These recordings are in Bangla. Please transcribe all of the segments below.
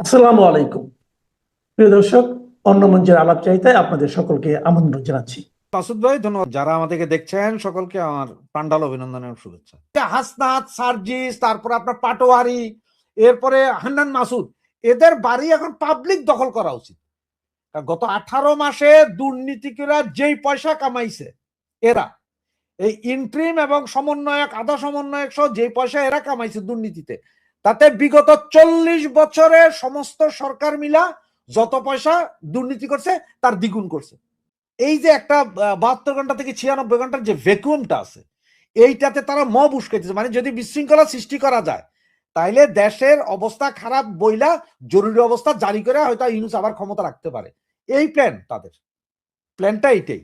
আসসালামু আলাইকুম। প্রিয় দর্শক, অন্য মঞ্চের আলাপ চাইতে আপনাদের সকলকে আমন্ত্রণ জানাচ্ছি। মাসুদ ভাই ধন্যবাদ। যারা আমাদেরকে দেখছেন সকলকে আমার পান্ডাল অভিনন্দনের শুভেচ্ছা। হাসনাত, সার্জিস, তারপর আপনার পাটোয়ারি, এরপরে হান্নান মাসুদ, এদের বাড়ি এখন পাবলিক দখল করা উচিত। গত 18 মাসে দুর্নীতিকরা যেই পয়সা কামাইছে এরা, এই ইন্ট্রিম এবং সমন্বয়ক, আধা সমন্বয়ক সহ যে পয়সা এরা কামাইছে দুর্নীতিতে, তাতে বিগত 40 বছরে সমস্ত সরকার মিলা যত পয়সা দুর্নীতি করছে তার দ্বিগুণ করছে। এই যে একটা 72 ঘন্টা থেকে 96 ঘন্টার যে ভ্যাকুয়ামটা আছে, এইটাতে তারা মব উস্কাইতেছে। মানে যদি বিশৃঙ্খলা সৃষ্টি করা যায় তাইলে দেশের অবস্থা খারাপ বইলা জরুরি অবস্থা জারি করে হয়তো ইউনূস আবার ক্ষমতা রাখতে পারে। এই প্ল্যান তাদের, প্ল্যানটা এইটাই।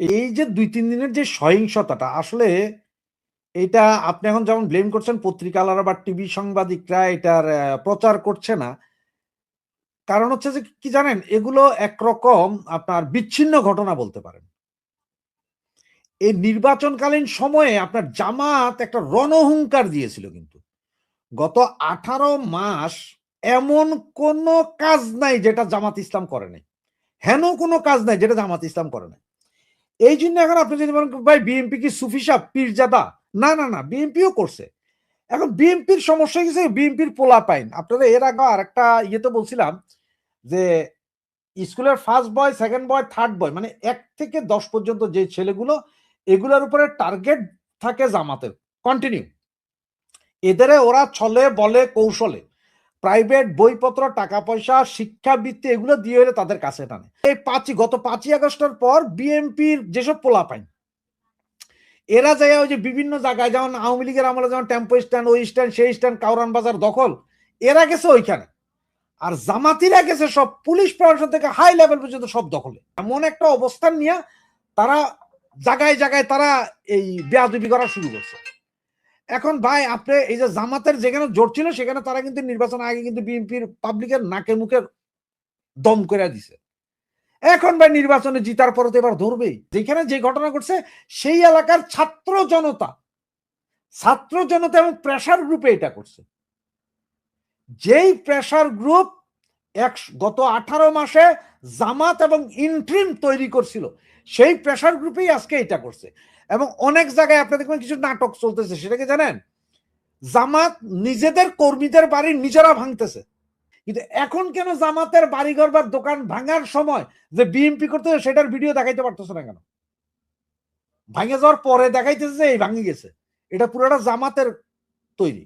এই যে 2-3 দিনের যে সহিংসতাটা, আসলে এটা আপনি এখন যেমন ব্লেম করছেন পত্রিকালারা বা টিভি সাংবাদিকরা এটার প্রচার করছে না, কারণ হচ্ছে যে কি জানেন, এগুলো একরকম আপনার বিচ্ছিন্ন ঘটনা বলতে পারেন। এই নির্বাচনকালীন সময়ে আপনার জামাত একটা রণহুঙ্কার দিয়েছিল, কিন্তু গত 18 মাস এমন কোন কাজ নাই যেটা জামাত ইসলাম করে নাই, হেন কোনো কাজ নাই যেটা জামাত ইসলাম করে নাই। এই জন্য এখন আপনি যদি বলেন ভাই বিএনপি কি সুফি সাহ পীরজাদা, না না না, বিএনপিও করছে। এখন বিএনপির সমস্যা হয়েছে বিএনপির পোলা পাইন। আপনারা এর আগে আর একটা ইয়েতে বলছিলাম যে স্কুলের first boy, second boy, third বয়, মানে 1 থেকে 10 পর্যন্ত যে ছেলেগুলো, এগুলোর উপরে টার্গেট থাকে জামাতের কন্টিনিউ। এদের ওরা ছলে বলে কৌশলে প্রাইভেট বইপত্র, টাকা পয়সা, শিক্ষাবৃত্তি এগুলো দিয়ে হলে তাদের কাছে টানে। এই গত 5ই আগস্টের পর বিএনপির যেসব পোলাপাইন, এরা যায় ওই যে বিভিন্ন জায়গায়, যেমন আওয়ামী লীগের আমলে যেমন টেম্পো স্ট্যান্ড, ওই স্ট্যান্ড, সেই স্ট্যান্ড, কাউরান বাজার দখল, এরা গেছে ওইখানে। আর জামাতিরা গেছে সব পুলিশ প্রশাসন থেকে হাই লেভেল পর্যন্ত সব দখলে। এমন একটা অবস্থান নিয়ে তারা জায়গায় জায়গায় তারা এই বেয়াদবি করা শুরু করছে। এখন ভাই আপনি এই যে জামাতের যেখানে জোর ছিল সেখানে তারা কিন্তু নির্বাচন আগে কিন্তু বিএনপির পাবলিকের নাকে মুখে দম করে দিছে। এখন ভাই নির্বাচনে জিতার পরে তো এবার ধরবেই। যেখানে যে ঘটনা ঘটছে সেই এলাকার ছাত্র জনতা এবং প্রেসার গ্রুপে এটা করছে। যেই প্রেসার গ্রুপ গত 18 মাসে জামাত এবং ইন্ট্রিম তৈরি করছিল, সেই প্রেসার গ্রুপেই আজকে এটা করছে। এবং অনেক জায়গায় আপনি দেখবেন কিছু নাটক চলতেছে, সেটাকে জানেন, জামাত নিজেদের কর্মীদের বাড়ি নিজেরা ভাঙতেছে। কিন্তু এখন কেন জামাতের বাড়িঘর বা দোকান ভাঙার সময় যে বিএমপি করতে সেটার ভিডিও দেখাইতে পারতেছে না কেন? ভাঙে যাওয়ার পরে দেখাইতেছে যে এই ভাঙি গেছে। এটা পুরোটা জামাতের তৈরি।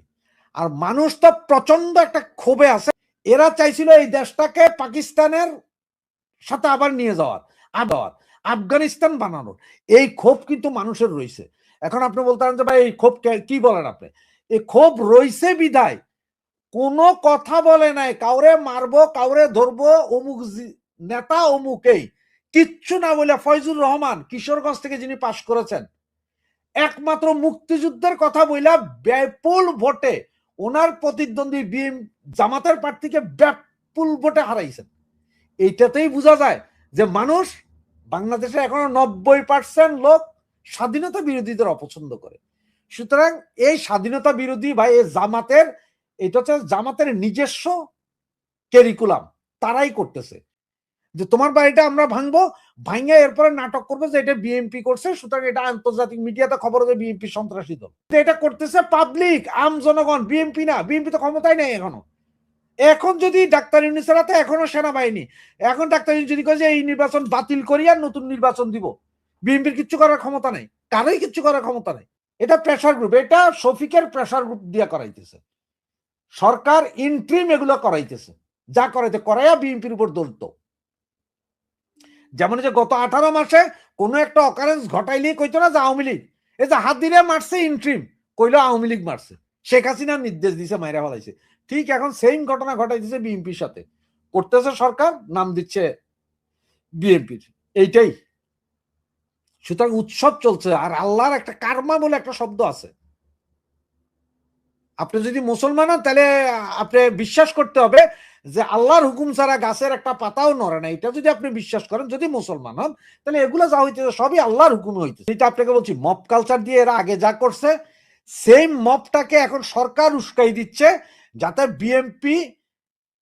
আর মানুষ তো প্রচন্ড একটা ক্ষোভে আছে। এরা চাইছিল এই দেশটাকে পাকিস্তানের সাথে আবার নিয়ে যাওয়ার, আফগানিস্তান বানানোর। এই ক্ষোভ কিন্তু মানুষের রয়েছে। এখন আপনি বলতে পারেন যে ভাই এই ক্ষোভ কি বলেন আপনি? এই ক্ষোভ রয়েছে বিদায় কোনো কথা বলে নাই, কাউরে মারবো, কাউরে ধরবো, অমুক নেতা অমুকেই কিচ্ছু না বলে ফয়জুর রহমান কিশোরগঞ্জ থেকে যিনি পাশ করেছেন, একমাত্র মুক্তিযুদ্ধের কথা বইলা ব্যাপক ভোটে ওনার প্রতিদ্বন্দ্বী জামাতের প্রার্থীকে ব্যাপক ভোটে হারাইছেন। এইটাতেই বোঝা যায় যে মানুষ বাংলাদেশে এখনো 90% লোক স্বাধীনতা বিরোধীদের অপছন্দ করে। সুতরাং এই স্বাধীনতা বিরোধী ভাই এই জামাতের, এটা হচ্ছে জামাতের নিজস্ব কেরিকুলাম, তারাই করতেছে যে তোমার বাড়িটা আমরা ভাঙবো, ভাঙে এরপরে নাটক করবো যে এটা বিএনপি করছে, সুতরাং এটা আন্তর্জাতিক মিডিয়াতে খবর হবে বিএনপি সন্ত্রাসী দল। এটা করতেছে পাবলিক, আম জনগণ, বিএনপি না। বিএনপি তো ক্ষমতায় নেই এখনো। এখন যদি ডাক্তার ইউনূসের হাতে এখনো সেনাবাহিনী, এখন ডাক্তার ইউনূস যদি কয় যে এই নির্বাচন বাতিল করি আর নতুন নির্বাচন দিব, বিএনপির কিচ্ছু করার ক্ষমতা নেই, কারোই কিচ্ছু করার ক্ষমতা নেই। এটা প্রেসার গ্রুপ, এটা শফিকের প্রেসার গ্রুপ দিয়ে করাইতেছে সরকার, ইন্ট্রিম এগুলো করাইতেছে, যা করাইতে করাইয়া বিএনপির উপর দলত। যেমন যে গত 18 মাসে কোন একটা অকারেন্স ঘটাইলেই কইতো না যে আওয়ামী লীগ, এই যে হাত দিলে মারছে ইন্ট্রিম, কইলো আওয়ামী লীগ মারছে, শেখ হাসিনা নির্দেশ দিছে মাইরা ফেলাইছে। ঠিক এখন সেম ঘটনা ঘটাই দিছে বিএনপির সাথে, করতেছে সরকার, নাম দিচ্ছে বিএনপির। এইটাই। সুতরাং উৎসব চলছে। আর আল্লাহর একটা কারমা বলে একটা শব্দ আছে। আপনি যদি মুসলমান হন তাহলে আপনি বিশ্বাস করতে হবে যে আল্লাহর হুকুম ছাড়া গাছের একটা পাতাও নড়ে না। এটা যদি আপনি বিশ্বাস করেন, যদি মুসলমান হন, তাহলে এগুলো যা হইতেছে সবই আল্লাহর হুকুম হইতেছে। এটা আপনাকে বলছি, মব কালচার দিয়ে এরা আগে যা করছে, সেম মবটাকে এখন সরকার উস্কাই দিচ্ছে যাতে বিএনপি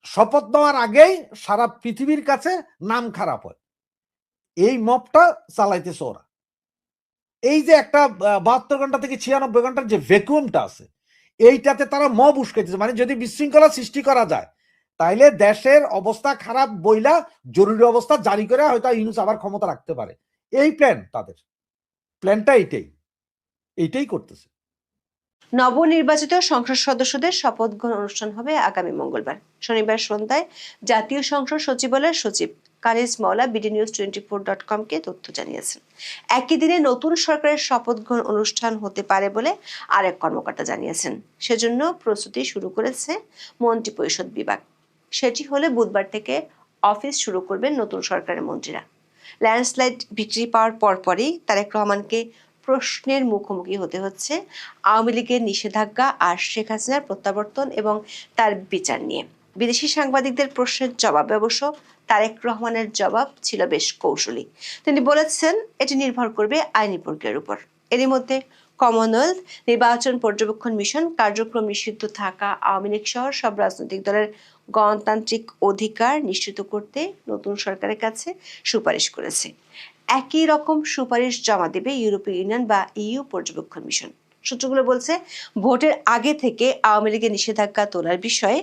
শপথ নেওয়ার আগেই সারা পৃথিবীর কাছে নাম খারাপ হয়। এই মবটা চালাইতেছে ওরা। এই যে একটা 72 ঘন্টা থেকে 96 ঘন্টার যে ভ্যাকুয়ামটা আছে, এইটাতে তারা মব উস্কাইতেছে। মানে যদি বিশৃঙ্খলা সৃষ্টি করা যায়, তাইলে দেশের অবস্থা খারাপ বইলা জরুরি অবস্থা জারি করে হয়তো ইউনূস আবার ক্ষমতা রাখতে পারে। এই প্ল্যান তাদের। প্ল্যানটা এইটাই করতেছে। নবনির্বাচিত সংসদ সদস্যদের শপথ গ্রহণ অনুষ্ঠান হবে আগামী মঙ্গলবার। শনিবার সন্ধ্যায় জাতীয় সংসদ সচিবালয়ের সচিব কানিজ মাওলা bdnews24.com-কে তথ্য জানিয়েছেন। একই দিনে নতুন সরকারের শপথ গ্রহণ অনুষ্ঠান হতে পারে বলে আরেক কর্মকর্তা জানিয়েছেন। সেজন্য প্রস্তুতি শুরু করেছে মন্ত্রিপরিষদ বিভাগ। সেটি হলে বুধবার থেকে অফিস শুরু করবেন নতুন সরকারের মন্ত্রীরা। ল্যান্ডস্লাইড বিক্রি পাওয়ার পরপরই তারেক রহমানকে প্রশ্নের মুখোমুখি হতে হচ্ছে আওয়ামী লীগের নিষেধাজ্ঞা আর শেখ হাসিনার প্রত্যাবর্তন এবং তার বিচার নিয়ে। বিদেশি সাংবাদিকদের প্রশ্নের জবাবে অবশ্য তারেক রহমানের জবাব ছিল বেশ কৌশলী। তিনি বলেছেন, এটি নির্ভর করবে আইনি প্রক্রিয়ার উপর। এরই মধ্যে কমনওয়েলথ নির্বাচন পর্যবেক্ষণ মিশন কার্যক্রম নিষিদ্ধ থাকা আওয়ামী লীগ সহ সব রাজনৈতিক দলের গণতান্ত্রিক অধিকার নিশ্চিত করতে নতুন সরকারের কাছে সুপারিশ করেছে। একই রকম সুপারিশ জমা দেবে ইউরোপীয় ইউনিয়ন বা ইইউ পর্যবেক্ষণ মিশন। সূত্রগুলো বলছে, ভোটের আগে থেকে আওয়ামী লীগের নিষেধাজ্ঞা তোলার বিষয়ে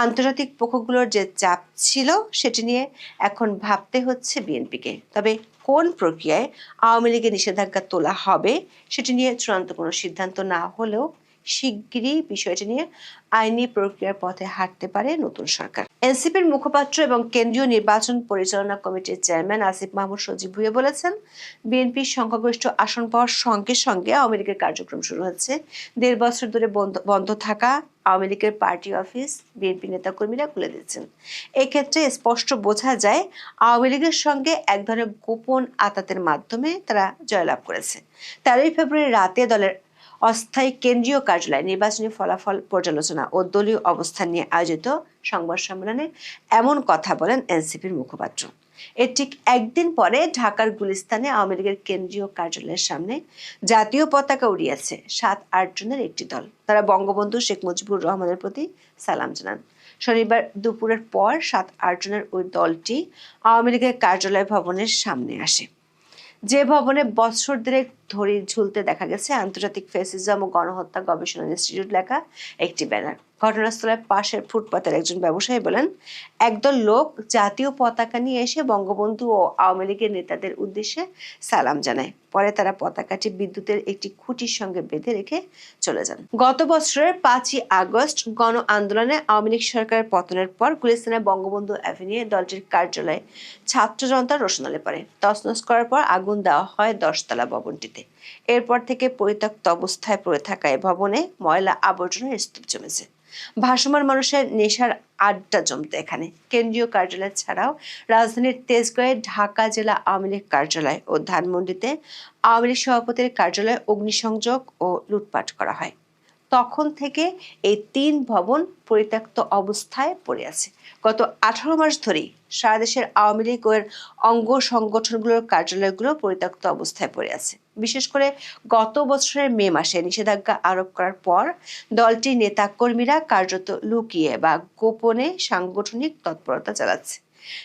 আন্তর্জাতিক পক্ষগুলোর যে চাপ ছিল সেটি নিয়ে এখন ভাবতে হচ্ছে বিএনপিকে। তবে কোন প্রক্রিয়ায় আওয়ামী লীগের নিষেধাজ্ঞা তোলা হবে সেটি নিয়ে চূড়ান্ত কোনো সিদ্ধান্ত না হলেও শিগগিরই বিষয়টি নিয়ে আইনি প্রক্রিয়ার পথে হাঁটতে পারে নতুন সরকার। এনসিপির মুখপাত্র এবং কেন্দ্রীয় নির্বাচন পরিচালনা কমিটির চেয়ারম্যান আসিফ মাহমুদ সজীব ভুঁইয়া বলেছেন, বিএনপির সংখ্যাগরিষ্ঠ আসন পাওয়ার সঙ্গে সঙ্গে আওয়ামী লীগের কার্যক্রম শুরু হচ্ছে। 1.5 বছর ধরে বন্ধ থাকা আওয়ামী লীগের পার্টি অফিস বিএনপি নেতাকর্মীরা খুলে দিচ্ছেন। এক্ষেত্রে স্পষ্ট বোঝা যায় আওয়ামী লীগের সঙ্গে এক ধরনের গোপন আতাতের মাধ্যমে তারা জয়লাভ করেছে। 13 ফেব্রুয়ারি রাতে দলের অস্থায়ী কেন্দ্রীয় কার্যালয়ে নির্বাচনী ফলাফল পর্যালোচনা ও দলীয় অবস্থান নিয়ে আয়োজিত সংবাদ সম্মেলনে এমন কথা বলেন এনসিপির মুখপাত্র। এর ঠিক একদিন পরে ঢাকার গুলিস্তানে আওয়ামী লীগের কেন্দ্রীয় কার্যালয়ের সামনে জাতীয় পতাকা উড়িয়েছে 7-8 জনের একটি দল। তারা বঙ্গবন্ধু শেখ মুজিবুর রহমানের প্রতি সালাম জানান। শনিবার দুপুরের পর 7-8 জনের ওই দলটি আওয়ামী লীগের কার্যালয় ভবনের সামনে আসে, যে ভবনে বছর দেড়েক ধরে ঝুলতে দেখা গেছে আন্তর্জাতিক ফ্যাসিজম ও গণহত্যা গবেষণা ইনস্টিটিউট লেখা একটি ব্যানার। ঘটনাস্থলের পাশের ফুটপাতের একজন ব্যবসায়ী বলেন, একদল লোক জাতীয় পতাকা নিয়ে এসে বঙ্গবন্ধু ও আওয়ামী লীগের নেতাদের উদ্দেশ্যে সালাম জানায়। পরে তারা পতাকাটি বিদ্যুতের একটি খুঁটির সঙ্গে বেঁধে রেখে চলে যান। গত বছরের 5ই আগস্ট গণ আন্দোলনে আওয়ামী লীগ সরকারের পতনের পর গুলিস্তানের বঙ্গবন্ধু অ্যাভিনিউয়ে দলটির কার্যালয়ে ছাত্র জনতার রোশনালে পড়ে। তছনছ করার পর আগুন দেওয়া হয় 10 তলা ভবনটিতে। এরপর থেকে পরিত্যক্ত অবস্থায় পড়ে থাকা এই ভবনে ময়লা আবর্জনার স্তূপ জমেছে। ভাসমান মানুষের নেশার আড্ডা জমতে এখানে। কেন্দ্রীয় কার্যালয় ছাড়াও রাজধানীর তেজগাঁয়ে ঢাকা জেলা আওয়ামী লীগ কার্যালয় ও ধানমন্ডিতে আওয়ামী লীগ সভাপতির কার্যালয়ে অগ্নিসংযোগ ও লুটপাট করা হয়। তখন থেকে এই 3 ভবন পরিত্যক্ত অবস্থায় পড়ে আছে। গত 18 মাস ধরেই সারা দেশের আওয়ামী লীগ ও এর অঙ্গ সংগঠনগুলোর কার্যালয়গুলো পরিত্যক্ত অবস্থায় পড়ে আছে। বিশেষ করে গত বছরের মে মাসে নিষেধাজ্ঞা আরোপ করার পর দলটির নেতাকর্মীরা কার্যত লুকিয়ে বা গোপনে সাংগঠনিক তৎপরতা চালাচ্ছে।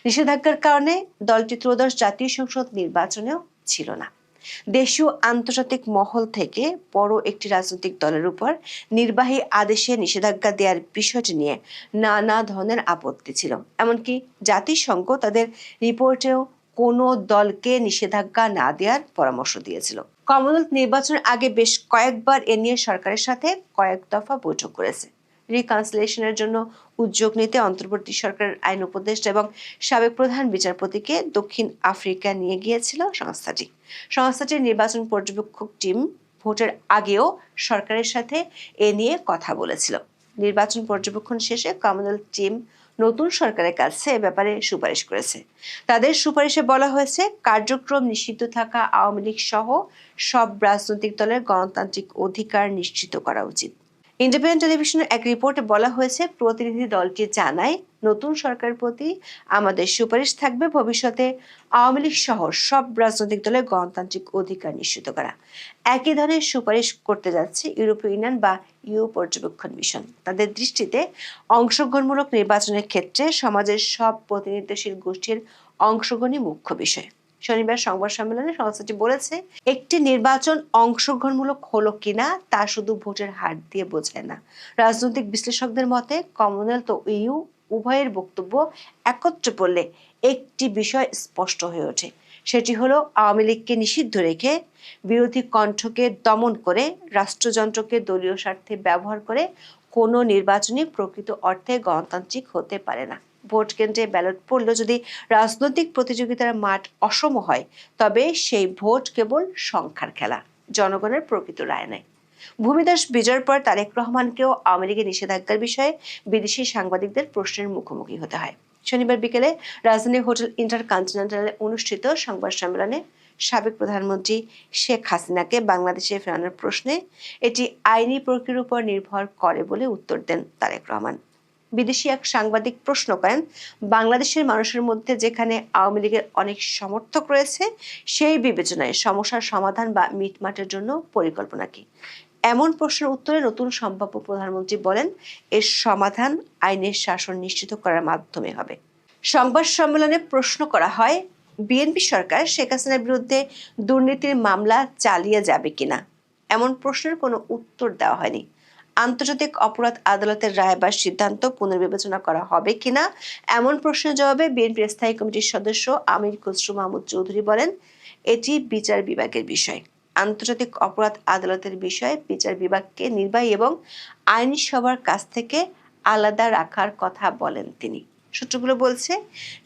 নিষেধাজ্ঞার কারণে দলটি ত্রয়োদশ জাতীয় সংসদ নির্বাচনেও ছিল না। দেশীয় আন্তর্জাতিক মহল থেকে বড় একটি রাজনৈতিক দলের উপর নির্বাহী আদেশে নিষেধাজ্ঞা দেওয়ার বিষয়টি নিয়ে নানা ধরনের আপত্তি ছিল। এমনকি জাতিসংঘ তাদের রিপোর্টেও কোনো দলকে নিষেধাজ্ঞা না দেওয়ার পরামর্শ দিয়েছিল। কমনওয়েলথ নির্বাচনের আগে বেশ কয়েকবার এ নিয়ে সরকারের সাথে কয়েক দফা বৈঠক করেছে। রিকনসিলিয়েশনের জন্য উদ্যোগ নিতে অন্তর্বর্তী সরকারের আইন উপদেষ্টা এবং সাবেক প্রধান বিচারপতিকে দক্ষিণ আফ্রিকা নিয়ে গিয়েছিল সংস্থাটির নির্বাচন পর্যবেক্ষক টিম ভোটের আগেও সরকারের সাথে এ নিয়ে কথা বলেছিল। নির্বাচন পর্যবেক্ষণ শেষে কমনওয়েলথ টিম নতুন সরকারের কাছে এ ব্যাপারে সুপারিশ করেছে। তাদের সুপারিশে বলা হয়েছে, কার্যক্রম নিষিদ্ধ থাকা আওয়ামী লীগ সহ সব রাজনৈতিক দলের গণতান্ত্রিক অধিকার নিশ্চিত করা উচিত। ইন্ডিপেন্ডেন্ট টেলিভিশনের এক রিপোর্টে বলা হয়েছে, প্রতিনিধি দলটি জানায় নতুন সরকারের প্রতি আমাদের সুপারিশ থাকবে ভবিষ্যতে আওয়ামী লীগ সহ সব রাজনৈতিক দলের গণতান্ত্রিক অধিকার নিশ্চিত করা। একই ধরনের সুপারিশ করতে যাচ্ছে ইউরোপীয় ইউনিয়ন বা ইউ পর্যবেক্ষণ মিশন। তাদের দৃষ্টিতে অংশগ্রহণমূলক নির্বাচনের ক্ষেত্রে সমাজের সব প্রতিনিধিশীল গোষ্ঠীর অংশগ্রহণই মুখ্য বিষয়। শনিবার সংবাদ সম্মেলনে সংস্থাটি বলেছে, একটি নির্বাচন অংশগ্রহণমূলক হলো কিনা তা শুধু ভোটের হার দিয়ে বোঝায় না। রাজনৈতিক বিশ্লেষকদের মতে কমনওয়েলথ ও ইইউ উভয়ের বক্তব্য একত্রে পড়লে একটি বিষয় স্পষ্ট হয়ে ওঠে। সেটি হলো আওয়ামী লীগকে নিষিদ্ধ রেখে, বিরোধী কণ্ঠকে দমন করে, রাষ্ট্রযন্ত্রকে দলীয় স্বার্থে ব্যবহার করে কোনো নির্বাচনই প্রকৃত অর্থে গণতান্ত্রিক হতে পারে না। ভোট কেন্দ্রে ব্যালট পড়লেও যদি রাজনৈতিক প্রতিযোগিতার মাঠ অসম হয়, তবে সেই ভোট কেবল সংখ্যার খেলা, জনগণের প্রকৃত রায় নেয়। ভূমিদাস বিজয়ের পর তারেক রহমানকেও আওয়ামী লীগের নিষেধাজ্ঞার বিষয়ে বিদেশি সাংবাদিকদের প্রশ্নের মুখোমুখি হতে হয়। শনিবার বিকেলে রাজধানীর হোটেল ইন্টারকন্টিনেন্টালে অনুষ্ঠিত সংবাদ সম্মেলনে সাবেক প্রধানমন্ত্রী শেখ হাসিনাকে বাংলাদেশে ফেরানোর প্রশ্নে এটি আইনি প্রক্রিয়ার উপর নির্ভর করে বলে উত্তর দেন তারেক রহমান। বিদেশি এক সাংবাদিক প্রশ্ন করেন, বাংলাদেশের মানুষের মধ্যে যেখানে আওয়ামী লীগের অনেক সমর্থক রয়েছে, সেই বিবেচনায় সমস্যার সমাধান বা মিটমাটের জন্য পরিকল্পনা কি? এমন প্রশ্নের উত্তরে নতুন সম্ভাব্য প্রধানমন্ত্রী বলেন, এর সমাধান আইনের শাসন নিশ্চিত করার মাধ্যমে হবে। সংবাদ সম্মেলনে প্রশ্ন করা হয়, বিএনপি সরকার শেখ হাসিনার বিরুদ্ধে দুর্নীতির মামলা চালিয়ে যাবে কিনা। এমন প্রশ্নের কোনো উত্তর দেওয়া হয়নি। আন্তর্জাতিক অপরাধ আদালতের রায় বা সিদ্ধান্ত পুনর্বিবেচনা করা হবে কিনা এমন প্রশ্নের জবাবে বিএনপির স্থায়ী কমিটির সদস্য আমির খসরু মাহমুদ চৌধুরী বলেন, এটি বিচার বিভাগের বিষয়। আন্তর্জাতিক অপরাধ আদালতের বিষয়ে বিচার বিভাগকে নির্বাহী এবং আইনি সবার কাছ থেকে আলাদা রাখার কথা বলেন তিনি। সূত্রগুলো বলছে,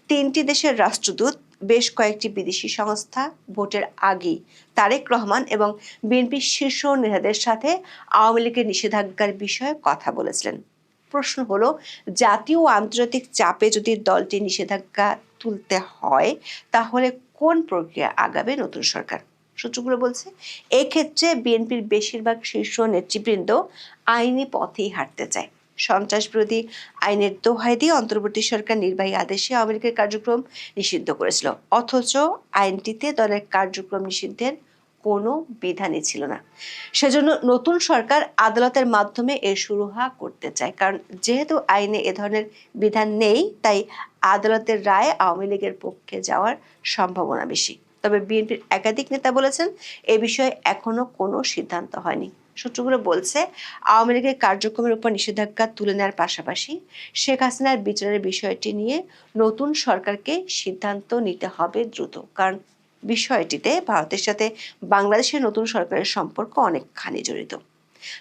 3টি দেশের রাষ্ট্রদূত, বেশ কয়েকটি বিদেশি সংস্থা ভোটের আগেই তারেক রহমান এবং বিএনপির শীর্ষ নেতাদের সাথে আওয়ামী লীগের নিষেধাজ্ঞার বিষয়ে কথা বলেছিলেন। প্রশ্ন হলো, জাতীয় ও আন্তর্জাতিক চাপে যদি দলটি নিষেধাজ্ঞা তুলতে হয়, তাহলে কোন প্রক্রিয়া আগাবে নতুন সরকার? সূত্রগুলো বলছে, এক্ষেত্রে বিএনপির বেশিরভাগ শীর্ষ নেতৃবৃন্দ আইনি পথেই হাঁটতে চায়। সন্ত্রাস বিরোধী আইনের দোহাই দিয়ে অন্তর্বর্তী সরকার নির্বাহী আদেশে আওয়ামী লীগের কার্যক্রম নিষিদ্ধ করেছিল, অথচ আইনটিতে দলের কার্যক্রম নিষিদ্ধের কোনো বিধানই ছিল না। সেজন্য নতুন সরকার আদালতের মাধ্যমে এর সুরাহা করতে চায়। কারণ যেহেতু আইনে এ ধরনের বিধান নেই, তাই আদালতের রায় আওয়ামী লীগের পক্ষে যাওয়ার সম্ভাবনা বেশি। তবে বিএনপির একাধিক নেতা বলেছেন, এ বিষয়ে এখনো কোনো সিদ্ধান্ত হয়নি। সূত্রগুলো বলছে, আওয়ামী লীগের কার্যক্রমের উপর নিষেধাজ্ঞা তুলে নেওয়ার পাশাপাশি শেখ হাসিনার বিচারের বিষয়টি নিয়ে নতুন সরকারকে সিদ্ধান্ত নিতে হবে দ্রুত। কারণ বিষয়টিতে ভারতের সাথে বাংলাদেশের নতুন সরকারের সম্পর্ক অনেকখানি জড়িত।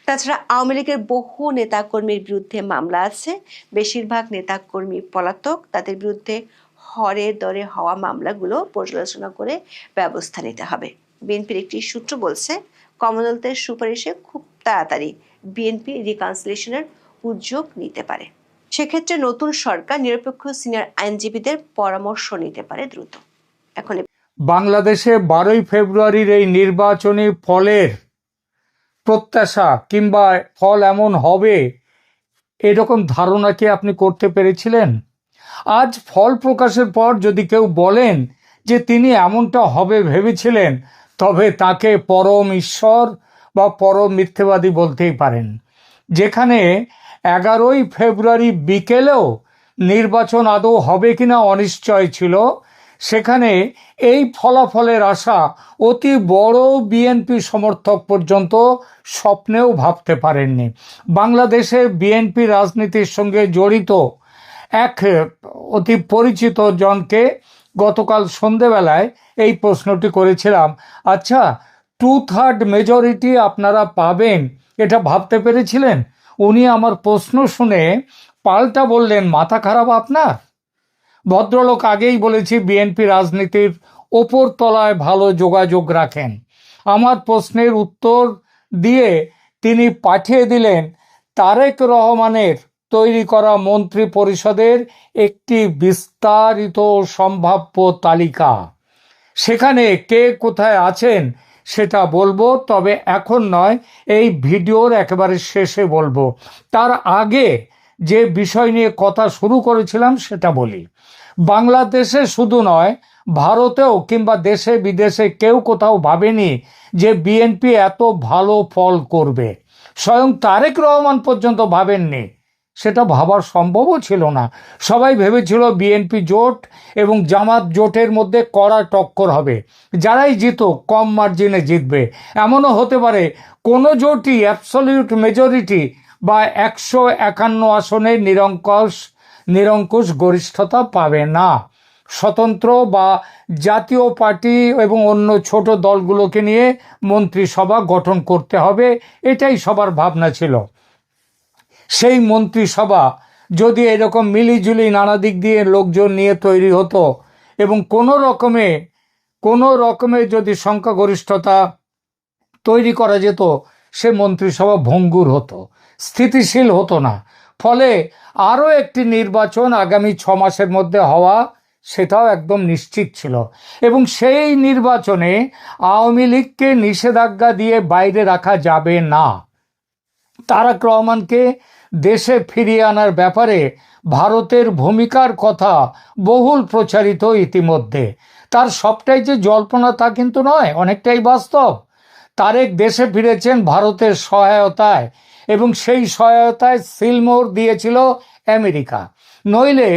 তাছাড়া আওয়ামী লীগের বহু নেতাকর্মীর বিরুদ্ধে মামলা আছে। বেশিরভাগ নেতাকর্মী পলাতক। তাদের বিরুদ্ধে হরে দরে হওয়া মামলাগুলো পর্যালোচনা করে ব্যবস্থা নিতে হবে। বিএনপির একটি সূত্র বলছে, কমনওয়েলথের সুপারিশে খুব তাড়াতাড়ি বিএনপি রিকনসিলিয়েশনের উদ্যোগ নিতে পারে। সেক্ষেত্রে নতুন সরকার নিরপেক্ষ সিনিয়র আইনজীবীদের পরামর্শ নিতে পারে দ্রুত। এখন বাংলাদেশে 12ই ফেব্রুয়ারির এই নির্বাচনী ফলের প্রত্যাশা কিংবা ফল এমন হবে এরকম ধারণা কি আপনি করতে পেরেছিলেন? আজ ফল প্রকাশের পর যদি কেউ বলেন যে তিনি এমনটা হবে ভেবেছিলেন, তবে তাকে পরম ঈশ্বর বা পরম মিথ্যেবাদী বলতেই পারেন। যেখানে 11ই ফেব্রুয়ারি বিকেলেও নির্বাচন আদৌ হবে কিনা অনিশ্চয় ছিল, সেখানে এই ফলাফলের আশা অতি বড় বিএনপি সমর্থক পর্যন্ত স্বপ্নেও ভাবতে পারেননি। বাংলাদেশে বিএনপি রাজনীতির সঙ্গে জড়িত এক অতি পরিচিত জনকে গতকাল সন্ধেবেলায় এই প্রশ্নটি করেছিলাম, আচ্ছা 2/3 মেজরিটি আপনারা পাবেন এটা ভাবতে পেরেছিলেন? উনি আমার প্রশ্ন শুনে পাল্টা বললেন, মাথা খারাপ আপনার? ভদ্রলোক আগেই বলেছি বিএনপি রাজনীতির ওপর তলায় ভালো যোগাযোগ রাখেন। আমার প্রশ্নের উত্তর দিয়ে তিনি পাঠিয়ে দিলেন তারেক রহমানের তৈরি করা মন্ত্রী পরিষদের একটি বিস্তারিত সম্ভাব্য তালিকা। সেখানে কে কোথায় আছেন সেটা বলবো, তবে এখন নয়, এই ভিডিওর একেবারে শেষে বলবো। তার আগে যে বিষয় নিয়ে কথা শুরু করেছিলাম সেটা বলি। বাংলাদেশে শুধু নয়, ভারতেও কিংবা দেশে বিদেশে কেউ কোথাও ভাবেনি যে বিএনপি এত ভালো ফল করবে। স্বয়ং তারেক রহমান পর্যন্ত ভাবেননি, সেটা ভাবার সম্ভবও ছিল না। সবাই ভেবেছিল বিএনপি জোট এবং জামাত জোটের মধ্যে কড়া টক্কর হবে, যারাই জিতুক কম মার্জিনে জিতবে। এমনও হতে পারে কোনো জোটই অ্যাবসলিউট মেজরিটি বা 151 আসনে নিরঙ্কুশ গরিষ্ঠতা পাবে না। স্বতন্ত্র বা জাতীয় পার্টি এবং অন্য ছোট দলগুলোকে নিয়ে মন্ত্রিসভা গঠন করতে হবে, এটাই সবার ভাবনা ছিল। সেই মন্ত্রিসভা যদি এরকম মিলিজুলি নানা দিক দিয়ে লোকজন নিয়ে তৈরি হতো এবং কোনো রকমে যদি সংখ্যাগরিষ্ঠতা তৈরি করা যেত, সে মন্ত্রিসভা ভঙ্গুর হতো, স্থিতিশীল হতো না। ফলে আরও একটি নির্বাচন আগামী 6 মাসের মধ্যে হওয়া, সেটাও একদম নিশ্চিত ছিল। এবং সেই নির্বাচনে আওয়ামী লীগকে নিষেধাজ্ঞা দিয়ে বাইরে রাখা যাবে না। তারেক রহমানকে দেশে ফিরিয়ে আনার ব্যাপারে ভারতের ভূমিকার কথা বহুল প্রচারিত ইতিমধ্যে। তার সবটাই যে জল্পনা তা কিন্তু নয়, অনেকটাই বাস্তব। তারেক দেশে ফিরেছেন ভারতের সহায়তায়, এবং সেই সহায়তায় সিলমোহর দিয়েছিল আমেরিকা। নইলে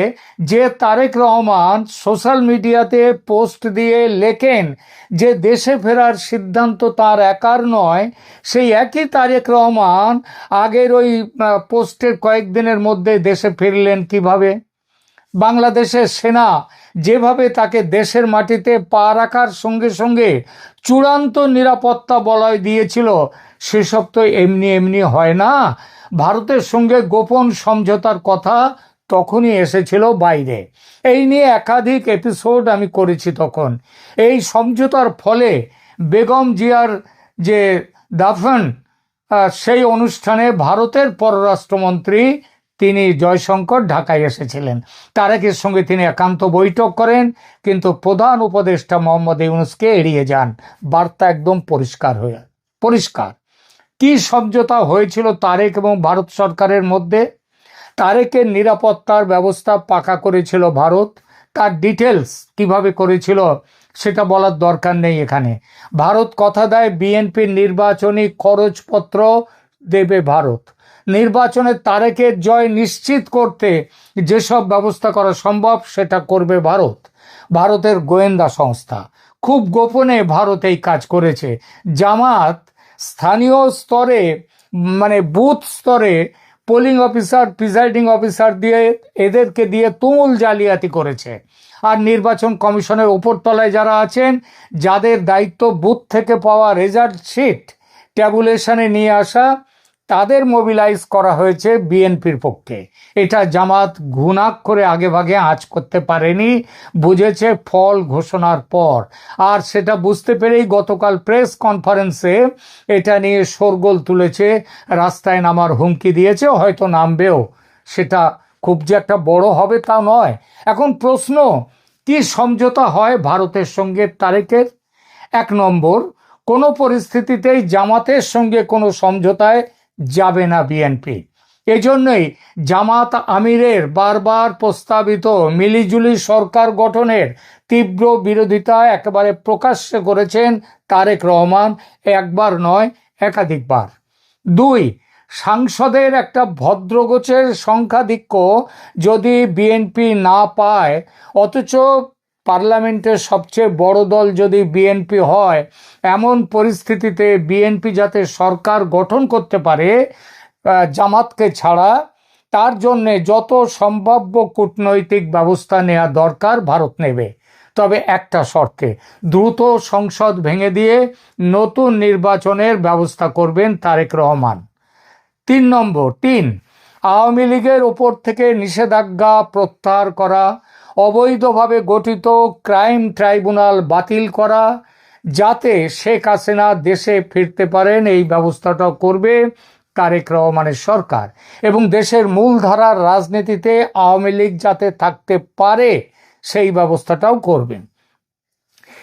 যে তারেক রহমান সোশ্যাল মিডিয়াতে পোস্ট দিয়ে লেখেন যে দেশে ফেরার সিদ্ধান্ত তার একার নয়, সেই একই তারেক রহমান আগের ওই পোস্টের কয়েকদিনের মধ্যে দেশে ফিরলেন কিভাবে? বাংলাদেশের সেনা যেভাবে তাকে দেশের মাটিতে পা রাখার সঙ্গে সঙ্গে চূড়ান্ত নিরাপত্তা বলয় দিয়েছিল, সেসব তো এমনি এমনি হয় না। ভারতের সঙ্গে গোপন সমঝোতার কথা তখনই এসেছিল বাইরে। এই নিয়ে একাধিক এপিসোড আমি করেছি তখন। এই সমঝোতার ফলে বেগম জিয়ার যে দাফন, সেই অনুষ্ঠানে ভারতের পররাষ্ট্রমন্ত্রী তিনি জয়শঙ্কর ঢাকায় এসেছিলেন। তারেকের সঙ্গে তিনি একান্ত বৈঠক করেন, কিন্তু প্রধান উপদেষ্টা মোহাম্মদ ইউনূসকে এড়িয়ে যান। বার্তা একদম পরিষ্কার। কি সমঝোতা হয়েছিল তারেক এবং ভারত সরকারের মধ্যে? তারেকের নিরাপত্তার ব্যবস্থা পাকা করেছিল ভারত। তার ডিটেলস কিভাবে করেছিল সেটা বলার দরকার নেই এখানে। ভারত কথা দেয় বিএনপির নির্বাচনী খরচপত্র দেবে ভারত। নির্বাচনে তারেকের জয় নিশ্চিত করতে যেসব ব্যবস্থা করা সম্ভব সেটা করবে ভারত। ভারতের গোয়েন্দা সংস্থা খুব গোপনে ভারত এই কাজ করেছে। জামাত স্থানীয় স্তরে, মানে বুথ স্তরে পোলিং অফিসার, প্রিজাইডিং অফিসার দিয়ে এদেরকে দিয়ে তুমুল জালিয়াতি করেছে। আর নির্বাচন কমিশনের উপরতলায় যারা আছেন, যাদের দায়িত্ব বুথ থেকে পাওয়া রেজাল্ট শিট ট্যাবুলেশনে নিয়ে আসা, তাদের মোবিলাইজ করা হয়েছে বিএনপির পক্ষে। এটা জামাত ঘুণাক্ষরে আগে ভাগে আঁচ করতে পারেনি, বুঝেছে ফল ঘোষণার পর। আর সেটা বুঝতে পেরেই গতকাল প্রেস কনফারেন্সে এটা নিয়ে শোরগোল তুলেছে, রাস্তায় নামার হুমকি দিয়েছে, হয়তো নামবেও। সেটা খুব যে একটা বড় হবে তা নয়। এখন প্রশ্ন, কি সমঝোতা হয় ভারতের সঙ্গে তারেকের? 1 নম্বর, কোনো পরিস্থিতিতেই জামাতের সঙ্গে কোনো সমঝোতায় যাবে না বিএনপি। এজন্যই জামাত আমিরের বারবার প্রস্তাবিত মিলিজুলি সরকার গঠনের তীব্র বিরোধিতা একেবারে প্রকাশ্যে করেছেন তারেক রহমান, একবার নয় একাধিকবার। 2, সাংসদের একটা ভদ্রগোছের সংখ্যাধিক্য যদি বিএনপি না পায়, অথচ পার্লামেন্টের সবচেয়ে বড় দল যদি বিএনপি হয়, এমন পরিস্থিতিতে বিএনপি যাতে সরকার গঠন করতে পারে জামাতকে ছাড়া, তার জন্যে যত সম্ভাব্য কূটনৈতিক ব্যবস্থা নেওয়া দরকার ভারত নেবে। তবে একটা শর্তে, দ্রুত সংসদ ভেঙে দিয়ে নতুন নির্বাচনের ব্যবস্থা করবেন তারেক রহমান। 3 নম্বর, আওয়ামী লীগের ওপর থেকে নিষেধাজ্ঞা প্রত্যাহার করা, অবৈধভাবে গঠিত ক্রাইম ট্রাইব্যুনাল বাতিল করা, যাতে শেখ হাসিনা দেশে ফিরতে পারেন, এই ব্যবস্থাটা করবে তারেক রহমানের সরকার। এবং দেশের মূলধারার রাজনীতিতে আওয়ামী লীগ যাতে থাকতে পারে সেই ব্যবস্থাটাও করবেন।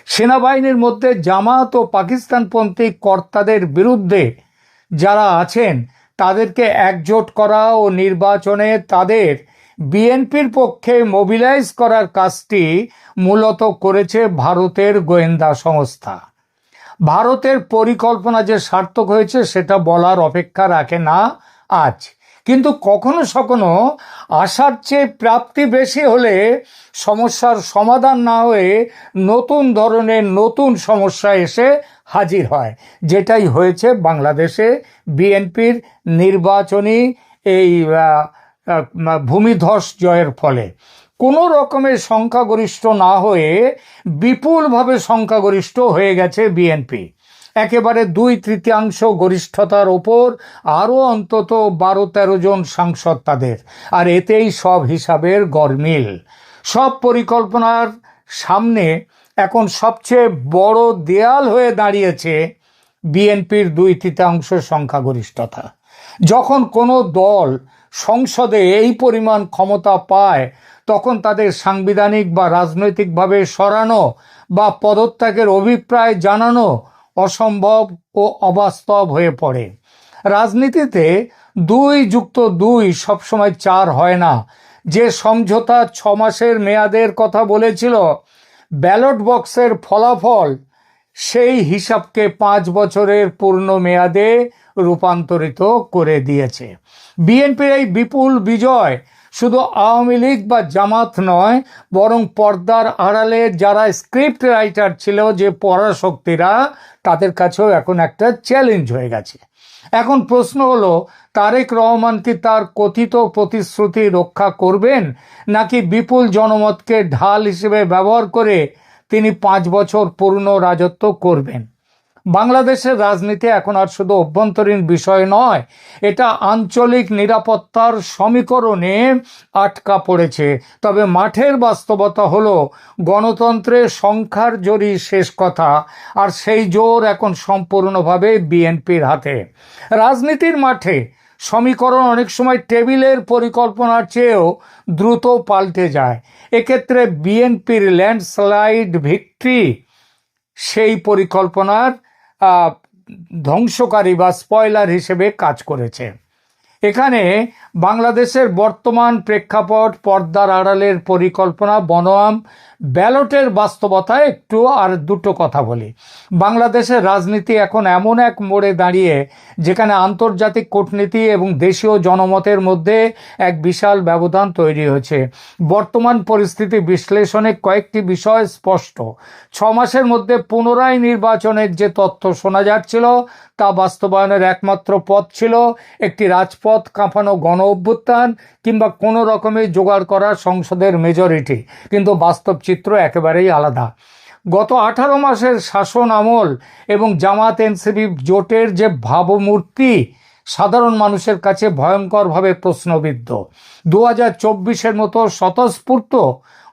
সেনাবাহিনীর মধ্যে জামাত ও পাকিস্তানপন্থী কর্তাদের বিরুদ্ধে যারা আছেন তাদেরকে একজোট করা ও নির্বাচনে তাদের বিএনপির পক্ষে মোবিলাইজ করার কাজটি মূলত করেছে ভারতের গোয়েন্দা সংস্থা। ভারতের পরিকল্পনা যে সার্থক হয়েছে সেটা বলার অপেক্ষা রাখে না আজ, কিন্তু কখনো কখনো আশার চেয়ে প্রাপ্তি বেশি হলে সমস্যার সমাধান না হয়ে নতুন ধরনের নতুন সমস্যা এসে হাজির হয়, যেটাই হয়েছে বাংলাদেশে বিএনপির নির্বাচনী এই ভূমিধস জয়ের ফলে। কোনো রকমের সংখ্যাগরিষ্ঠ না হয়ে বিপুলভাবে সংখ্যাগরিষ্ঠ হয়ে গেছে বিএনপি। একেবারে 2/3 গরিষ্ঠতার ওপর আরও অন্তত 12-13 জন সাংসদ তাদের, আর এতেই সব হিসাবের গরমিল। সব পরিকল্পনার সামনে এখন সবচেয়ে বড় দেয়াল হয়ে দাঁড়িয়েছে বিএনপির 2/3 সংখ্যাগরিষ্ঠতা। যখন কোনো দল সংসদে এই পরিমাণ ক্ষমতা পায় তখন তাদের সাংবিধানিক বা রাজনৈতিকভাবে সরানো বা পদত্যাগের অভিপ্রায় জানানো অসম্ভব ও অবাস্তব হয়ে পড়ে। রাজনীতিতে 2+2 সবসময় 4 হয় না। যে সমঝোতা 6 মাসের মেয়াদের কথা বলেছিল, ব্যালট বক্সের ফলাফল সেই হিসাবকে 5 বছরের পূর্ণ মেয়াদে রূপান্তরিত করে দিয়েছে। বিএনপির এই বিপুল বিজয় শুধু আওয়ামী লীগ বা জামাত নয়, বরং পর্দার আড়ালে যারা স্ক্রিপ্ট রাইটার ছিল, যে পরাশক্তিরা, তাদের কাছেও এখন একটা চ্যালেঞ্জ হয়ে গেছে। এখন প্রশ্ন হলো, তারেক রহমান কি তার কথিত প্রতিশ্রুতি রক্ষা করবেন, নাকি বিপুল জনমতকে ঢাল হিসেবে ব্যবহার করে তিনি 5 বছর পূর্ণ রাজত্ব করবেন? বাংলাদেশের রাজনীতি এখন আর শুধু অভ্যন্তরীণ বিষয় নয়, এটা আঞ্চলিক নিরাপত্তার সমীকরণে আটকা পড়েছে। তবে মাঠের বাস্তবতা হলো, গণতন্ত্রের সংখ্যার জোরই শেষ কথা, আর সেই জোর এখন সম্পূর্ণভাবে বিএনপির হাতে। রাজনীতির মাঠে সমীকরণ অনেক সময় টেবিলের পরিকল্পনার চেয়েও দ্রুত পাল্টে যায়। এক্ষেত্রে বিএনপির ল্যান্ডস্লাইড ভিক্টরি সেই পরিকল্পনার ধ্বংসকারী বা স্পয়লার হিসেবে কাজ করেছে। এখানে বাংলাদেশের বর্তমান প্রেক্ষাপট, পর্দার আড়ালের পরিকল্পনা বনাম ব্যালটের বাস্তবতায় একটু আর দুটো কথা বলি। বাংলাদেশের রাজনীতি এখন এমন এক মোড়ে দাঁড়িয়ে যেখানে আন্তর্জাতিক কূটনীতি এবং দেশীয় জনমতের মধ্যে এক বিশাল ব্যবধান তৈরি হয়েছে। বর্তমান পরিস্থিতি বিশ্লেষণে কয়েকটি বিষয় স্পষ্ট। 6 মাসের মধ্যে পুনরায় নির্বাচনের যে তথ্য শোনা যাচ্ছিল, তা বাস্তবায়নের একমাত্র পথ ছিল একটি রাজপথ কাঁপানো গণ অভ্যুত্থান কিংবা কোনো রকমে জোগাড় করা সংসদের মেজরিটি। কিন্তু বাস্তব চিত্র একেবারেই আলাদা। গত 18 মাসের শাসন আমল এবং জামাত এনসিপি জোটের যে ভাবমূর্তি সাধারণ মানুষের কাছে ভয়ঙ্করভাবে প্রশ্নবিদ্ধ। 2024-এর মতো স্বতঃস্ফূর্ত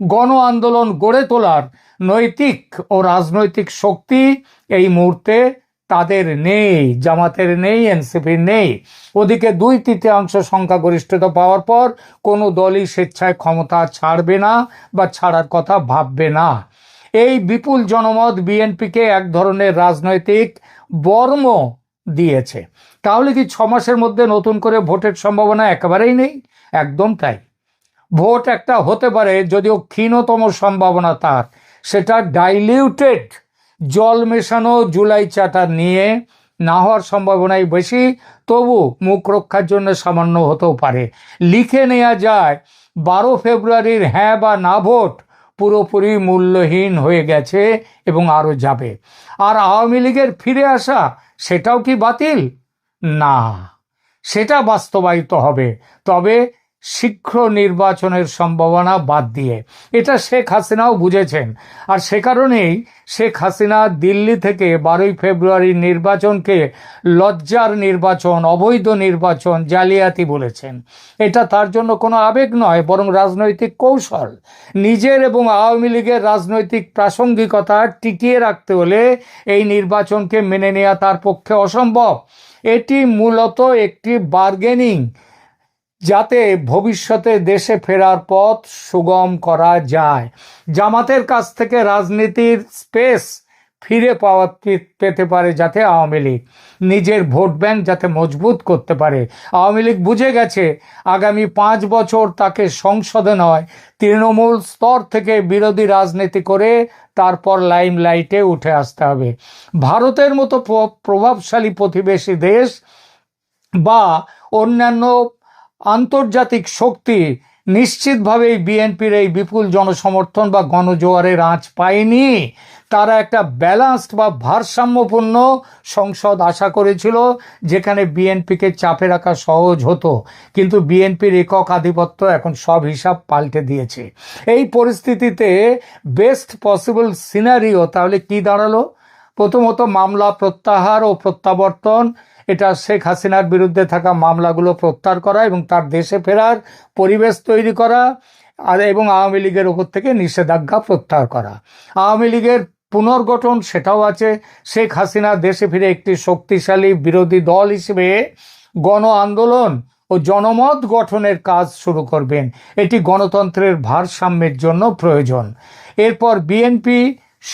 গণ আন্দোলন গড়ে তোলার নৈতিক ও রাজনৈতিক শক্তি এই মুহূর্তে তাদের নেই, জামাতের নেই, এনসিপির নেই। ওদিকে 2/3 সংখ্যাগরিষ্ঠতা পাওয়ার পর কোনো দলই স্বেচ্ছায় ক্ষমতা ছাড়বে না বা ছাড়ার কথা ভাববে না। এই বিপুল জনমত বিএনপিকে এক ধরনের রাজনৈতিক বর্ম দিয়েছে। তাহলে কি 6 মাসের মধ্যে নতুন করে ভোটের সম্ভাবনা একেবারেই নেই? একদম তাই। ভোট একটা হতে পারে, যদিও ক্ষীণতম সম্ভাবনা তার। সেটা ডাইলিউটেড, জল মেশানো জুলাই চার্টার নিয়ে না হওয়ার সম্ভাবনাই বেশি। তবু মুখ রক্ষার জন্য সামান্য হতেও পারে। লিখে নেওয়া যায় 12 ফেব্রুয়ারির হ্যাঁ বা না ভোট পুরোপুরি মূল্যহীন হয়ে গেছে এবং আরও যাবে। আর আওয়ামী লীগের ফিরে আসা, সেটাও কি বাতিল? না, সেটা বাস্তবায়িত হবে, তবে শীঘ্র নির্বাচনের সম্ভাবনা বাদ দিয়ে। এটা শেখ হাসিনাও বুঝেছেন, আর সে কারণেই শেখ হাসিনা দিল্লি থেকে 12 ফেব্রুয়ারির নির্বাচনকে লজ্জার নির্বাচন, অবৈধ নির্বাচন, জালিয়াতি বলেছেন। এটা তার জন্য কোনো আবেগ নয়, বরং রাজনৈতিক কৌশল। নিজের এবং আওয়ামী লীগের রাজনৈতিক প্রাসঙ্গিকতা টিকিয়ে রাখতে হলে এই নির্বাচনকে মেনে নেওয়া তার পক্ষে অসম্ভব। এটি মূলত একটি বার্গেনিং যাতে ভবিষ্যতে দেশে ফেরার পথ সুগম করা যায়। জামাতের কাছ থেকে রাজনীতির স্পেস ফিরে পেতে পারে যাতে আওয়ামী লীগ নিজের ভোট ব্যাংক যাতে মজবুত করতে পারে। আওয়ামী লীগ বুঝে গেছে আগামী 5 বছর তাকে সংসদে নয়, তৃণমূল স্তর থেকে বিরোধী রাজনীতি করে তারপর লাইমলাইটে উঠে আসতে হবে। ভারতের মতো প্রভাবশালী প্রতিবেশী দেশ বা অন্যান্য আন্তর্জাতিক শক্তি নিশ্চিতভাবেই বিএনপির এই বিপুল জনসমর্থন বা গণজোয়ারের আঁচ পায়নি। তারা একটা ব্যালান্সড বা ভারসাম্যপূর্ণ সংসদ আশা করেছিল যেখানে বিএনপিকে চাপে রাখা সহজ হতো, কিন্তু বিএনপির একক আধিপত্য এখন সব হিসাব পাল্টে দিয়েছে। এই পরিস্থিতিতে বেস্ট পসিবল সিনারিও তাহলে কি দাঁড়ালো? প্রথমত মামলা প্রত্যাহার ও প্রত্যাবর্তন, এটা শেখ হাসিনার বিরুদ্ধে থাকা মামলাগুলো প্রত্যাহার করা এবং তার দেশে ফেরার পরিবেশ তৈরি করা, আর এবং আওয়ামী লীগের উপর থেকে নিষেধাজ্ঞা প্রত্যাহার করা। আওয়ামী লীগের পুনর্গঠন সেটাও আছে। শেখ হাসিনা দেশে ফিরে একটি শক্তিশালী বিরোধী দল হিসেবে গণ আন্দোলন ও জনমত গঠনের কাজ শুরু করবেন। এটি গণতন্ত্রের ভারসাম্যের জন্য প্রয়োজন। এরপর বিএনপি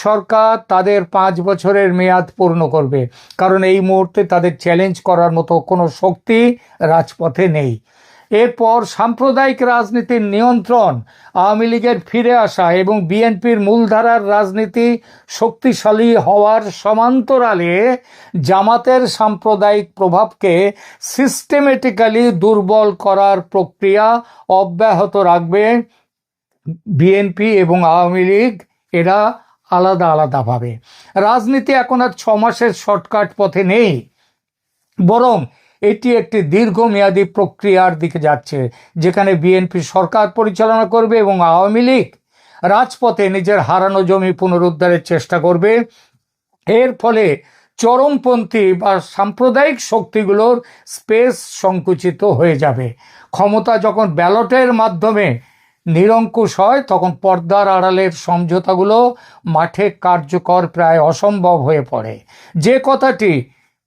সরকার তাদের 5 বছরের মেয়াদ পূর্ণ করবে, কারণ এই মুহূর্তে তাদের চ্যালেঞ্জ করার মতো কোনো শক্তি রাজপথে নেই। এরপর সাম্প্রদায়িক রাজনীতির নিয়ন্ত্রণ, আওয়ামী লীগের ফিরে আসা এবং বিএনপির মূলধারার রাজনীতি শক্তিশালী হওয়ার সমান্তরালে জামাতের সাম্প্রদায়িক প্রভাবকে সিস্টেমেটিক্যালি দুর্বল করার প্রক্রিয়া অব্যাহত রাখবে বিএনপি এবং আওয়ামী লীগ। এরা আলাদা আলাদাভাবে রাজনীতি এখন আর 6 মাসের শর্টকাট পথে নেই, বরং এটি একটি দীর্ঘমেয়াদী প্রক্রিয়ার দিকে যাচ্ছে, যেখানে বিএনপি সরকার পরিচালনা করবে এবং আওয়ামী লীগ রাজপথে নিজের হারানো জমি পুনরুদ্ধারের চেষ্টা করবে। এর ফলে চরমপন্থী বা সাম্প্রদায়িক শক্তিগুলোর স্পেস সংকুচিত হয়ে যাবে। ক্ষমতা যখন ব্যালটের মাধ্যমে নিরঙ্কুশ হয় তখন পর্দার আড়ালের সমঝোতাগুলো মাঠে কার্যকর প্রায় অসম্ভব হয়ে পড়ে। যে কথাটি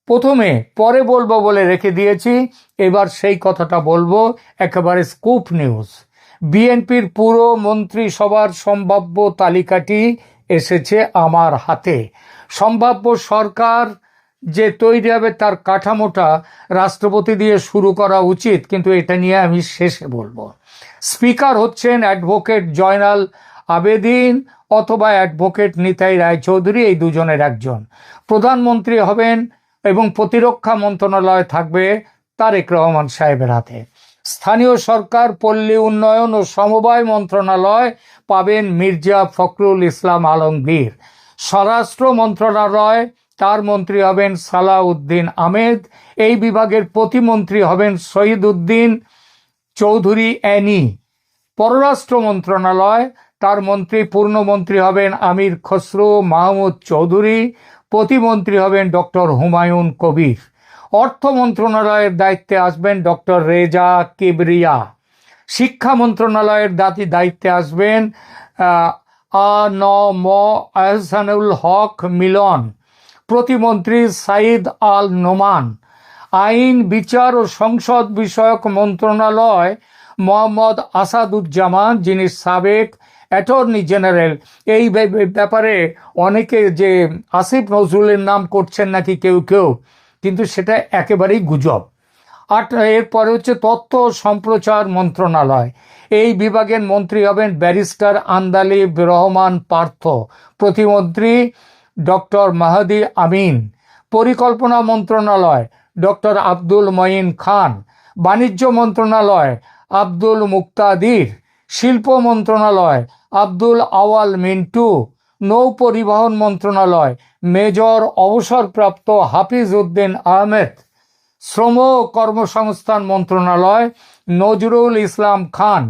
প্রথমে পরে বলবো বলে রেখে দিয়েছি, এবার সেই কথাটা বলবো, একেবারে স্কুপ নিউজ। বিএনপির পুরো মন্ত্রিসভার সম্ভাব্য তালিকাটি এসেছে আমার হাতে। সম্ভাব্য সরকার যে তৈরি হবে তার কাঠামোটা রাষ্ট্রপতি দিয়ে শুরু করা উচিত, কিন্তু এটা নিয়ে আমি শেষে বলবো। স্পিকার হচ্ছেন অ্যাডভোকেট জয়নাল আবেদিন অথবা অ্যাডভোকেট নিতাই রায়চৌধুরী, এই দুজনের একজন। প্রধানমন্ত্রী হবেন এবং প্রতিরক্ষা মন্ত্রণালয় থাকবে তারেক রহমান সাহেবের হাতে। স্থানীয় সরকার, পল্লী উন্নয়ন ও সমবায় মন্ত্রণালয় পাবেন মির্জা ফখরুল ইসলাম আলমগীর। স্বরাষ্ট্র মন্ত্রণালয়, তার মন্ত্রী হবেন সালাউদ্দিন আহমেদ। এই বিভাগের প্রতিমন্ত্রী হবেন শহীদ উদ্দিন চৌধুরী অ্যানি। পররাষ্ট্র মন্ত্রণালয়, তার মন্ত্রী পূর্ণমন্ত্রী হবেন আমির খসরু মাহমুদ চৌধুরী। প্রতিমন্ত্রী হবেন ডক্টর হুমায়ুন কবির। অর্থ মন্ত্রণালয়ের দায়িত্বে আসবেন ডক্টর রেজা কিবরিয়া। শিক্ষা মন্ত্রণালয়ের দায়িত্বে আসবেন আ.ন.ম আহসানুল হক মিলন। প্রতিমন্ত্রী সাইদ আল নোমান। আইন, বিচার ও সংসদ বিষয়ক মন্ত্রণালয় মোহাম্মদ আসাদুজ্জামান, যিনি সাবেক অ্যাটর্নি জেনারেল। এই ব্যাপারে অনেকে যে আসিফ নজরুলের নাম করছেন নাকি কেউ কেউ, কিন্তু সেটা একেবারেই গুজব। এরপরে হচ্ছে তথ্য সম্প্রচার মন্ত্রণালয়। এই বিভাগের মন্ত্রী হবেন ব্যারিস্টার আন্দালিব রহমান পার্থ। প্রতিমন্ত্রী ডক্টর মাহাদি আমিন। পরিকল্পনা মন্ত্রণালয় ডক্টর আব্দুল মঈন খান। বাণিজ্য মন্ত্রণালয় আব্দুল মুক্তাদির। শিল্প মন্ত্রণালয় আব্দুল আওয়াল মিন্টু। নৌ পরিবহন মন্ত্রণালয় মেজর অবসরপ্রাপ্ত হাফিজ উদ্দিন আহমেদ। শ্রম ও কর্মসংস্থান মন্ত্রণালয় নজরুল ইসলাম খান।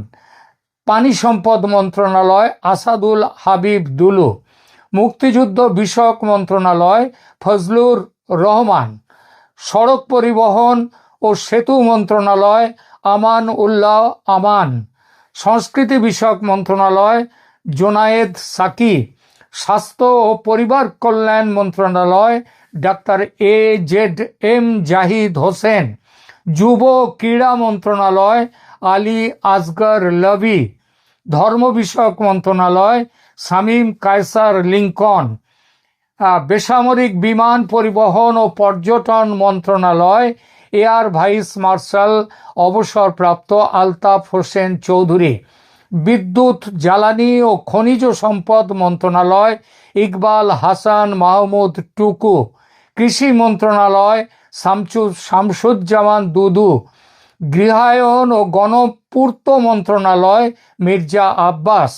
পানি সম্পদ মন্ত্রণালয় আসাদুল হাবিব দুলু। মুক্তিযুদ্ধ বিষয়ক মন্ত্রণালয় ফজলুর রহমান। সড়ক পরিবহন ও সেতু মন্ত্রণালয় আমান উল্লাহ আমান। সংস্কৃতি বিষয়ক মন্ত্রণালয় জোনায়েদ সাকি। স্বাস্থ্য ও পরিবার কল্যাণ মন্ত্রণালয় ডাক্তার A.Z.M. জাহিদ হোসেন। যুব ক্রীড়া মন্ত্রণালয় আলী আসগর লবি, ধর্ম বিষয়ক মন্ত্রণালয় শামীম কায়সার লিঙ্কন, বেসামরিক বিমান পরিবহন ও পর্যটন মন্ত্রণালয় এয়ার ভাইস মার্শাল অবসরপ্রাপ্ত আলতাফ হোসেন চৌধুরী, বিদ্যুৎ জ্বালানি ও খনিজ সম্পদ মন্ত্রণালয় ইকবাল হাসান মাহমুদ টুকু, কৃষি মন্ত্রণালয় শামসুজ্জামান দুদু, গৃহায়ন ও গণপূর্ত মন্ত্রণালয় মির্জা আব্বাস,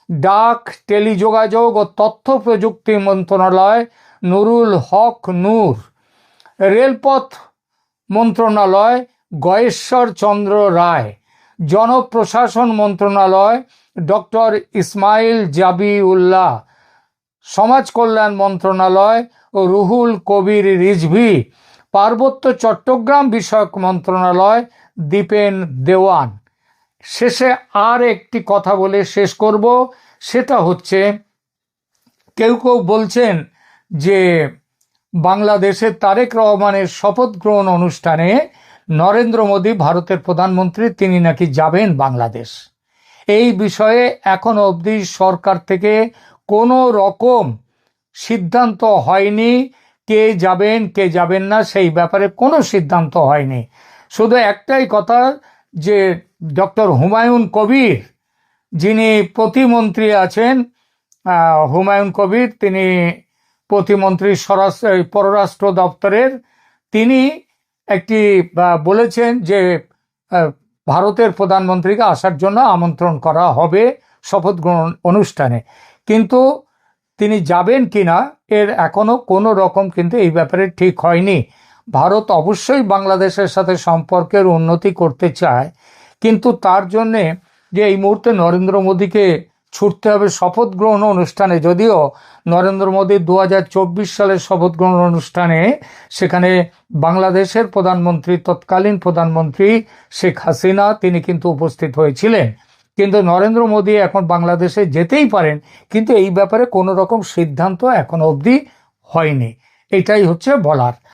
ডাক টেলিযোগাযোগ ও তথ্য প্রযুক্তি মন্ত্রণালয় নুরুল হক নূর, রেলপথ মন্ত্রণালয় গয়েশ্বর চন্দ্র রায়, জনপ্রশাসন মন্ত্রণালয় ডক্টর ইসমাইল জাবিউল্লাহ, সমাজ কল্যাণ মন্ত্রণালয় ও রুহুল কবির রিজভী, পার্বত্য চট্টগ্রাম বিষয়ক মন্ত্রণালয় দীপেন দেওয়ান। শেষে আর একটি কথা বলে শেষ করব, সেটা হচ্ছে কেউ কেউ বলছেন যে বাংলাদেশের তারেক রহমানের শপথ গ্রহণ অনুষ্ঠানে নরেন্দ্র মোদী ভারতের প্রধানমন্ত্রী তিনি নাকি যাবেন বাংলাদেশ। এই বিষয়ে এখনো অবধি সরকার থেকে কোনো রকম সিদ্ধান্ত হয়নি, কে যাবেন কে যাবেন না সেই ব্যাপারে কোনো সিদ্ধান্ত হয়নি। শুধু একটাই কথা যে ডক্টর হুমায়ুন কবির যিনি প্রতিমন্ত্রী আছেন, হুমায়ুন কবির তিনি প্রতিমন্ত্রী পররাষ্ট্র দপ্তরের, তিনি একটি বলেছেন যে ভারতের প্রধানমন্ত্রীকে আসার জন্য আমন্ত্রণ করা হবে শপথ গ্রহণ অনুষ্ঠানে, কিন্তু তিনি যাবেন কিনা এর এখনো কোনো রকম কিন্তু এই ব্যাপারে ঠিক হয়নি। ভারত অবশ্যই বাংলাদেশের সাথে সম্পর্কের উন্নতি করতে চায়, কিন্তু তার জন্যে যে এই মুহূর্তে নরেন্দ্র মোদীকে ছুটতে হবে শপথ গ্রহণ অনুষ্ঠানে, যদিও নরেন্দ্র মোদী 2024 সালের শপথ গ্রহণ অনুষ্ঠানে সেখানে বাংলাদেশের প্রধানমন্ত্রী তৎকালীন প্রধানমন্ত্রী শেখ হাসিনা তিনি কিন্তু উপস্থিত হয়েছিলেন, কিন্তু নরেন্দ্র মোদী এখন বাংলাদেশে যেতেই পারেন, কিন্তু এই ব্যাপারে কোনো রকম সিদ্ধান্ত এখনো অবধি হয়নি। এটাই হচ্ছে বলার।